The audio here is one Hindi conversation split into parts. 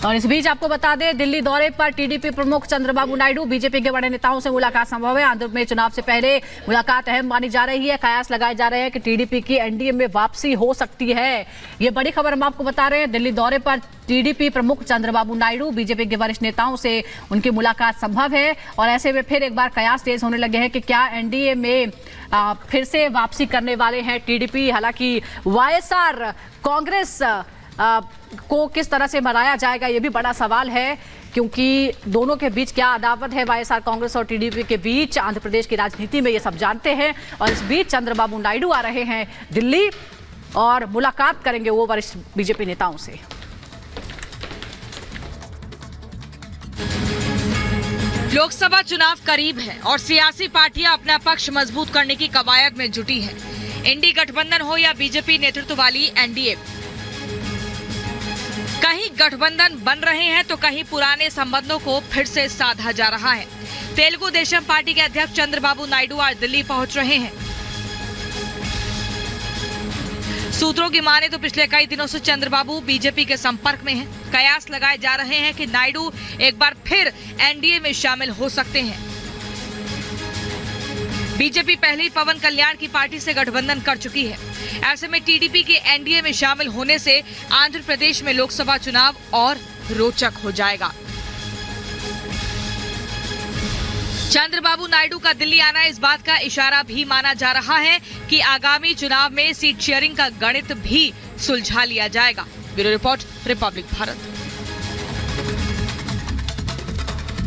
और इस बीच आपको बता दें, दिल्ली दौरे पर टीडीपी प्रमुख चंद्रबाबू नायडू बीजेपी के बड़े नेताओं से मुलाकात संभव है। आंध्र में चुनाव से पहले मुलाकात अहम मानी जा रही है। कयास लगाए जा रहे हैं कि टीडीपी की एनडीए में वापसी हो सकती है। ये बड़ी खबर हम आपको बता रहे हैं। दिल्ली दौरे पर टीडीपी प्रमुख चंद्रबाबू नायडू बीजेपी के वरिष्ठ नेताओं से उनकी मुलाकात संभव है और ऐसे में फिर एक बार कयास तेज होने लगे हैं कि क्या एनडीए में फिर से वापसी करने वाले हैं टीडीपी। हालांकि वाईएसआर कांग्रेस को किस तरह से मनाया जाएगा, ये भी बड़ा सवाल है, क्योंकि दोनों के बीच क्या अदावत है वाईएसआर कांग्रेस और टीडीपी के बीच आंध्र प्रदेश की राजनीति में, ये सब जानते हैं। और इस बीच चंद्रबाबू नायडू आ रहे हैं दिल्ली और मुलाकात करेंगे वो वरिष्ठ बीजेपी नेताओं से। लोकसभा चुनाव करीब है और सियासी पार्टियां अपना पक्ष मजबूत करने की कवायद में जुटी हैं। इंडी गठबंधन हो या बीजेपी नेतृत्व वाली एनडीए, कहीं गठबंधन बन रहे हैं तो कहीं पुराने संबंधों को फिर से साधा जा रहा है। तेलुगु देशम पार्टी के अध्यक्ष चंद्रबाबू नायडू आज दिल्ली पहुंच रहे हैं। सूत्रों की माने तो पिछले कई दिनों से चंद्रबाबू बीजेपी के संपर्क में हैं। कयास लगाए जा रहे हैं कि नायडू एक बार फिर एनडीए में शामिल हो सकते हैं। बीजेपी पहले ही पवन कल्याण की पार्टी से गठबंधन कर चुकी है। ऐसे में टीडीपी के एनडीए में शामिल होने से आंध्र प्रदेश में लोकसभा चुनाव और रोचक हो जाएगा। चंद्रबाबू नायडू का दिल्ली आना इस बात का इशारा भी माना जा रहा है कि आगामी चुनाव में सीट शेयरिंग का गणित भी सुलझा लिया जाएगा। Bureau report, Republic Bharat.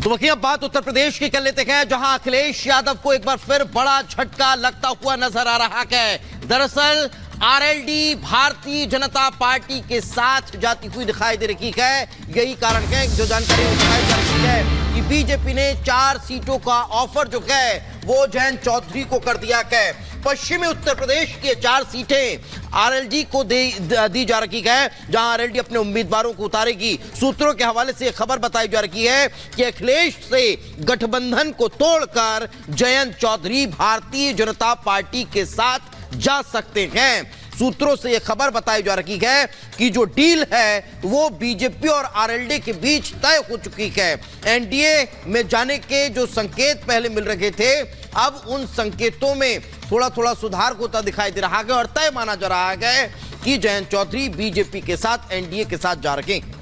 तो वहीं अब बात उत्तर प्रदेश की कर लेते हैं, जहां अखिलेश यादव को एक बार फिर बड़ा झटका लगता हुआ नजर आ रहा है। दरअसल आरएलडी भारतीय जनता पार्टी के साथ जाती हुई दिखाई दे रही है। यही कारण है जो जानकारी दिखाई जा रही है कि बीजेपी ने 4 सीटों का ऑफर जो है वो जयंत चौधरी को कर दिया है। पश्चिमी उत्तर प्रदेश की 4 सीटें आरएलडी को दी जा रही है, जहां आरएलडी अपने उम्मीदवारों को उतारेगी। सूत्रों के हवाले से खबर बताई जा रही है कि अखिलेश से गठबंधन को तोड़कर जयंत चौधरी भारतीय जनता पार्टी के साथ जा सकते हैं। सूत्रों से यह खबर बताई जा रही है कि जो डील है वो बीजेपी और आरएलडी के बीच तय हो चुकी है। एनडीए में जाने के जो संकेत पहले मिल रहे थे, अब उन संकेतों में थोड़ा थोड़ा सुधार होता दिखाई दे रहा है और तय माना जा रहा है कि जयंत चौधरी बीजेपी के साथ एनडीए के साथ जा रहे हैं।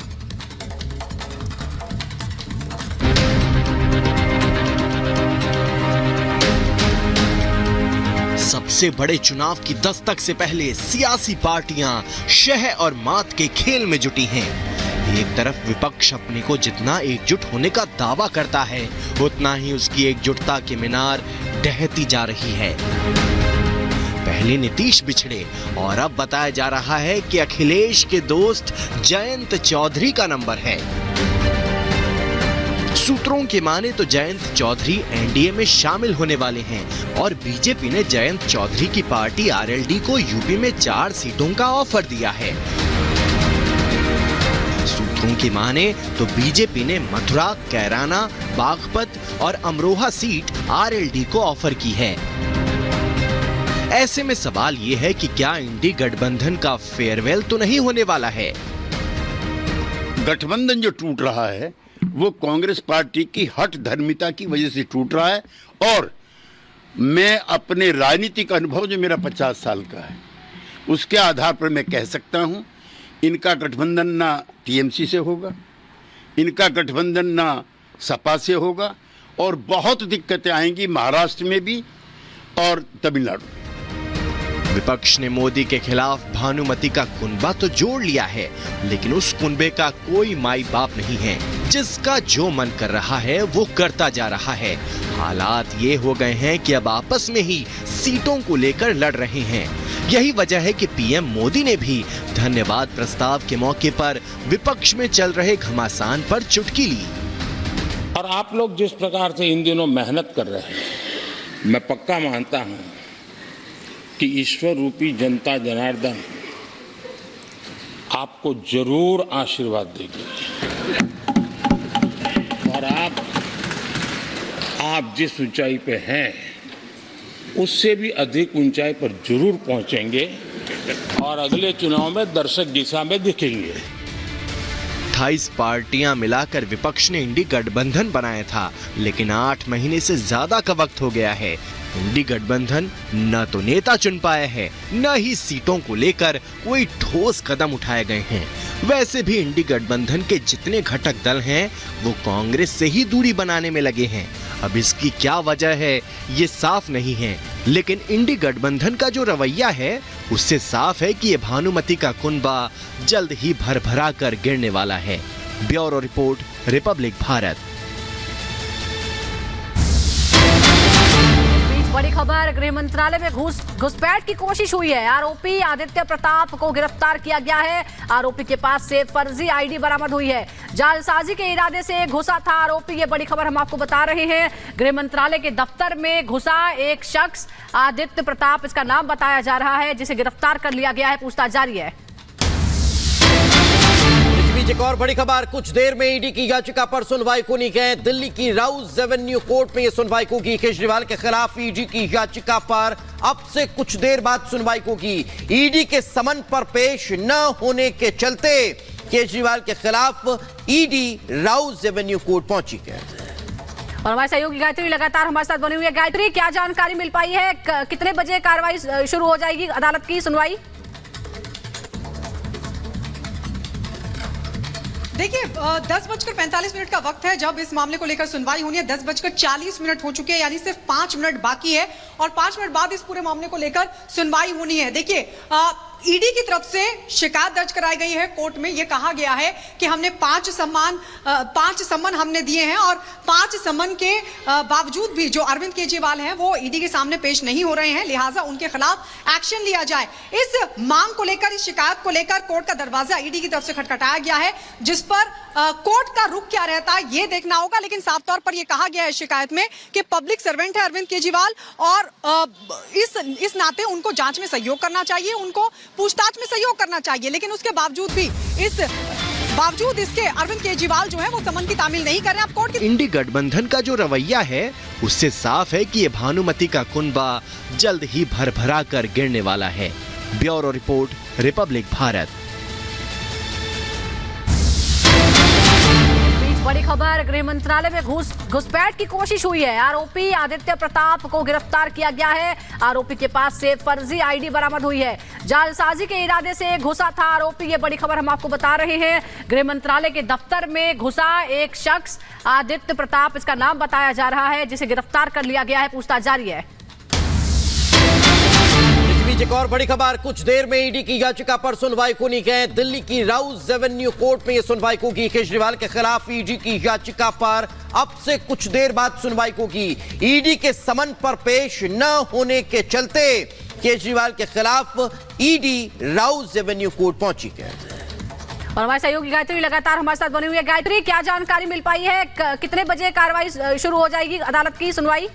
सबसे बड़े चुनाव की दस्तक से पहले सियासी पार्टियां शह और मात के खेल में जुटी हैं। एक तरफ विपक्ष अपने को जितना एकजुट होने का दावा करता है, उतना ही उसकी एकजुटता की मीनार ढहती जा रही है। पहले नीतीश बिछड़े और अब बताया जा रहा है कि अखिलेश के दोस्त जयंत चौधरी का नंबर है। सूत्रों के माने तो जयंत चौधरी एनडीए में शामिल होने वाले हैं और बीजेपी ने जयंत चौधरी की पार्टी आरएलडी को यूपी में 4 सीटों का ऑफर दिया है। सूत्रों की माने तो बीजेपी ने मथुरा, कैराना, बागपत और अमरोहा सीट आरएलडी को ऑफर की है। ऐसे में सवाल ये है कि क्या इंडी गठबंधन का फेयरवेल तो नहीं होने वाला है। गठबंधन जो टूट रहा है वो कांग्रेस पार्टी की हठ धर्मिता की वजह से टूट रहा है और मैं अपने राजनीतिक अनुभव जो मेरा 50 साल का है उसके आधार पर मैं कह सकता हूं, इनका गठबंधन ना टीएमसी से होगा, इनका गठबंधन ना सपा से होगा और बहुत दिक्कतें आएंगी महाराष्ट्र में भी और तमिलनाडु में। विपक्ष ने मोदी के खिलाफ भानुमति का कुनबा तो जोड़ लिया है, लेकिन उस कुनबे का कोई माई बाप नहीं है। जिसका जो मन कर रहा है वो करता जा रहा है। हालात ये हो गए हैं कि अब आपस में ही सीटों को लेकर लड़ रहे हैं। यही वजह है कि पीएम मोदी ने भी धन्यवाद प्रस्ताव के मौके पर विपक्ष में चल रहे घमासान पर चुटकी ली। और आप लोग जिस प्रकार से इन दिनों मेहनत कर रहे हैं, मैं पक्का मानता हूं कि ईश्वर रूपी जनता जनार्दन आपको जरूर आशीर्वाद देगी और आप जिस ऊंचाई पे हैं उससे भी अधिक ऊंचाई पर जरूर पहुंचेंगे और अगले चुनाव में दर्शक दिशा में दिखेंगे। 28 पार्टियां मिलाकर विपक्ष ने इंडी गठबंधन बनाया था, लेकिन 8 महीने से ज्यादा का वक्त हो गया है। इंडी गठबंधन न तो नेता चुन पाया है, न ही सीटों को लेकर कोई ठोस कदम उठाए गए हैं। वैसे भी इंडी गठबंधन के जितने घटक दल हैं, वो कांग्रेस से ही दूरी बनाने में लगे हैं। अब इसकी क्या वजह है ये साफ नहीं है, लेकिन इंडी गठबंधन का जो रवैया है उससे साफ है कि ये भानुमति का कुनबा जल्द ही भरभरा कर गिरने वाला है। Bureau report, Republic Bharat. बड़ी खबर, गृह मंत्रालय में घुसपैठ की कोशिश हुई है। आरोपी आदित्य प्रताप को गिरफ्तार किया गया है। आरोपी के पास से फर्जी आईडी बरामद हुई है। जालसाजी के इरादे से घुसा था आरोपी। ये बड़ी खबर हम आपको बता रहे हैं। गृह मंत्रालय के दफ्तर में घुसा एक शख्स, आदित्य प्रताप इसका नाम बताया जा रहा है, जिसे गिरफ्तार कर लिया गया है। पूछताछ जारी है। एक और बड़ी खबर, कुछ देर में ईडी की याचिका पर सुनवाई को नहीं गए। दिल्ली की राउज एवेन्यू कोर्ट में यह सुनवाई होगी। केजरीवाल के खिलाफ ईडी की याचिका पर अब से कुछ देर बाद सुनवाई होगी। ईडी के समन पर पेश न होने के चलते केजरीवाल के खिलाफ ईडी राउज एवेन्यू कोर्ट पहुंची है। और हमारे सहयोगी गायत्री लगातार हमारे साथ बनी हुई है। गायत्री, क्या जानकारी मिल पाई है? कितने बजे कार्रवाई शुरू हो जाएगी, अदालत की सुनवाई? देखिए, 10:45 का वक्त है जब इस मामले को लेकर सुनवाई होनी है। 10:40 हो चुके हैं, यानी सिर्फ 5 मिनट बाकी है और 5 मिनट बाद इस पूरे मामले को लेकर सुनवाई होनी है। देखिए, ईडी की तरफ से शिकायत दर्ज कराई गई है कोर्ट में। यह कहा गया है कि हमने 5 सम्मन हमने दिए हैं और 5 सम्मन के बावजूद भी जो अरविंद केजरीवाल हैं वो ईडी के सामने पेश नहीं हो रहे हैं, लिहाजा उनके खिलाफ एक्शन लिया जाए। इस मांग को लेकर, इस शिकायत को लेकर कोर्ट का दरवाजा ईडी की तरफ से खटखटाया गया है, जिस पर कोर्ट का रुख क्या रहता है ये देखना होगा। लेकिन साफ तौर पर यह कहा गया है शिकायत में कि पब्लिक सर्वेंट है अरविंद केजरीवाल और इस नाते उनको जांच में सहयोग करना चाहिए, उनको पूछताछ में सहयोग करना चाहिए। लेकिन उसके बावजूद भी इसके अरविंद केजरीवाल जो है वो समन की तामील नहीं कर रहे हैं। अब कोर्ट की इंडी गठबंधन का जो रवैया है उससे साफ है कि ये भानुमति का कुनबा जल्द ही भरभरा कर गिरने वाला है। Bureau report, Republic Bharat. बड़ी खबर, गृह मंत्रालय में घुसपैठ की कोशिश हुई है। आरोपी आदित्य प्रताप को गिरफ्तार किया गया है। आरोपी के पास से फर्जी आईडी बरामद हुई है। जालसाजी के इरादे से घुसा था आरोपी। ये बड़ी खबर हम आपको बता रहे हैं। गृह मंत्रालय के दफ्तर में घुसा एक शख्स, आदित्य प्रताप इसका नाम बताया जा रहा है, जिसे गिरफ्तार कर लिया गया है। पूछताछ जारी है। एक और बड़ी खबर, कुछ देर में ईडी की याचिका पर सुनवाई को नहीं गए। दिल्ली की राउज एवेन्यू कोर्ट में यह सुनवाई होगी। केजरीवाल के खिलाफ ईडी की याचिका पर अब से कुछ देर बाद सुनवाई होगी। ईडी के समन पर पेश न होने के चलते केजरीवाल के खिलाफ ईडी राउज एवेन्यू कोर्ट पहुंची है। और हमारे सहयोगी गायत्री लगातार हमारे साथ बनी हुई है। गायत्री, क्या जानकारी मिल पाई है? कितने बजे कार्रवाई शुरू हो जाएगी, अदालत की सुनवाई?